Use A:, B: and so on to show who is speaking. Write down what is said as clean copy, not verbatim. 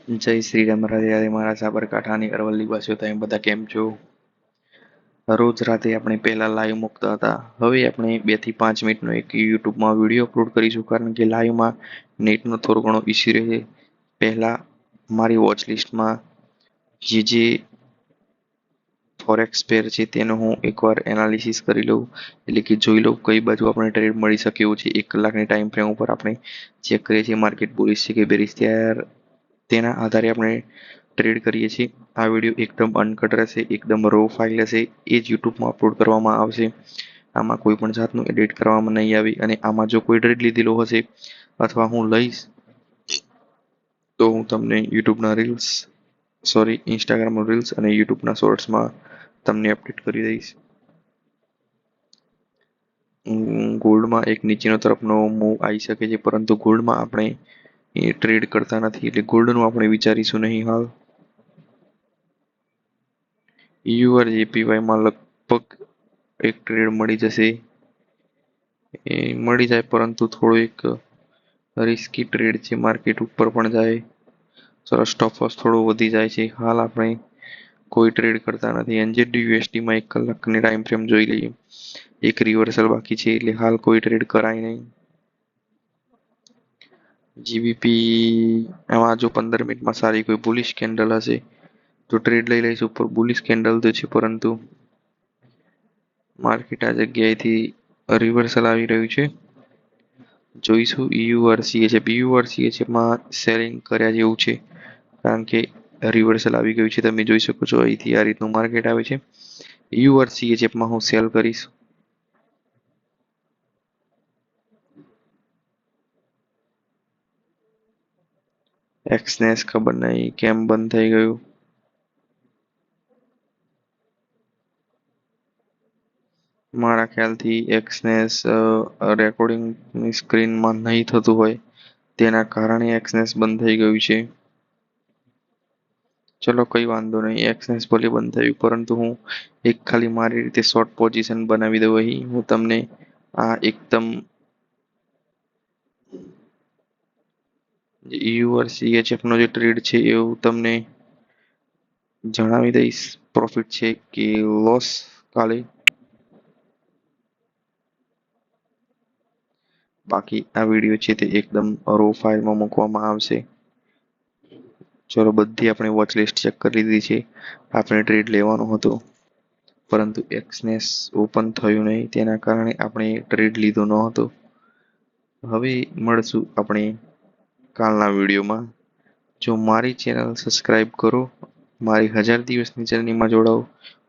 A: જય શ્રી રામ, રાધે રાધે મારા સાબરકાંઠાની અરવલ્લી વાસીઓ, તમે બધા કેમ છો? રોજ રાતે આપણે પહેલા લાઈવ મૂકતા હતા. હવે આપણે 2 થી 5 મિનિટનો એક યુટ્યુબમાં વિડીયો અપલોડ કરીશું, કારણ કે લાઈવમાં નેટનો થોડો ઘણો ઇસ્યુ રહે. પહેલા મારી વોચ લિસ્ટમાં જે ફોરેક્સ પેર છે તેનો હું એકવાર એનાલિસિસ કરી લઉં, એટલે કે જોઈ લઉં કઈ બાજુ આપણે ટ્રેડ મળી શકે એવું છે. 1 કલાકની ટાઈમ ફ્રેમ ઉપર આપણે ચેક કરીએ છીએ માર્કેટ બુલિશ છે કે બેરિશ, તેના આધારે આપણે ટ્રેડ કરીએ છીએ. આ વિડીયો એકદમ અનકટ રહેશે, એકદમ રો ફાઇલ હશે, એ જ યુટ્યુબમાં અપલોડ કરવામાં આવશે. આમાં કોઈ પણ જાતનું એડિટ કરવામાં નહીં આવે, અને આમાં જો કોઈ ટ્રેડ લીધેલો હશે અથવા હું લઈશ તો હું તમને યુટ્યુબના રીલ્સ, સોરી ઇન્સ્ટાગ્રામના રીલ્સ અને યુટ્યુબના શોર્ટ્સમાં તમને અપડેટ કરી દઈશ. ગોલ્ડમાં એક નીચેનો તરફનો મૂવ આવી શકે છે, પરંતુ ગોલ્ડમાં આપણે એ ટ્રેડ કરતા નથી, એટલે ગોલ્ડનું આપણે વિચારીશું નહીં હાલ. યુઆર જેપીવાયમાં લગભગ એક ટ્રેડ મળી જશે, એ મળી જાય, પરંતુ થોડો એક રિસ્કી ટ્રેડ છે. માર્કેટ ઉપર પણ જાય, સરસ સ્ટોપ લોસ થોડો વધી જાય છે. હાલ આપણે કોઈ ટ્રેડ કરતા નથી. એનઝેડ યુએસડીમાં 1 કલાકની ટાઈમ ફ્રેમ જોઈ લઈએ. એક રિવર્સલ બાકી છે, એટલે હાલ કોઈ ટ્રેડ કરાય નહીં. જીબીપી એમાં જો 15 મિનિટમાં સારી કોઈ બુલિશ કેન્ડલ હશે તો ટ્રેડ લઈ લઈશું. ઉપર બુલિશ કેન્ડલ તો છે, પરંતુ માર્કેટ આ જગ્યાએથી રિવર્સલ આવી રહ્યું છે. જોઈશું યુઆરસીએચએફમાં સેલિંગ કર્યા જેવું છે, કારણ કે રિવર્સલ આવી ગયું છે. તમે જોઈ શકો છો, અહીંથી આ રીતનું માર્કેટ આવે છે. યુઆરસીએચએફમાં હું સેલ કરીશ. એક્સનેસ ખબર નહીં કેમ બંધ થઈ ગયું. મારા ખ્યાલથી એક્સનેસ રેકોર્ડિંગની સ્ક્રીનમાં નહીં થતું હોય, તેના કારણે એક્સનેસ બંધ થઈ ગયું છે. ચલો કઈ વાંધો નહીં, એક્સનેસ ભલે બંધ થયું, પરંતુ હું એક ખાલી મારી રીતે શોર્ટ પોઝિશન બનાવી દઉં. અહીં હું તમને આ એકદમ યુઆરસીએચએફ નો જે ટ્રેડ છે એવું તમને જણાવી દઈશ. પ્રોફિટ છે કે લોસ કાલે, બાકી આ વિડીયો છે તે એકદમ રો ફાઇલમાં મૂકવામાં આવશે. ચલો, બધી આપણે વોચ લિસ્ટ ચેક કરી લીધી છે. આપણે ટ્રેડ લેવાનો હતો, પરંતુ એક્સનેસ ઓપન થયું નહીં, તેના કારણે આપણે ટ્રેડ લીધો ન હતો. હવે મળશું આપણે કાલના વિડીયોમાં. જો મારી ચેનલ સબસ્ક્રાઈબ કરો, મારી 1000 દિવસની જર્નીમાં જોડાઓ,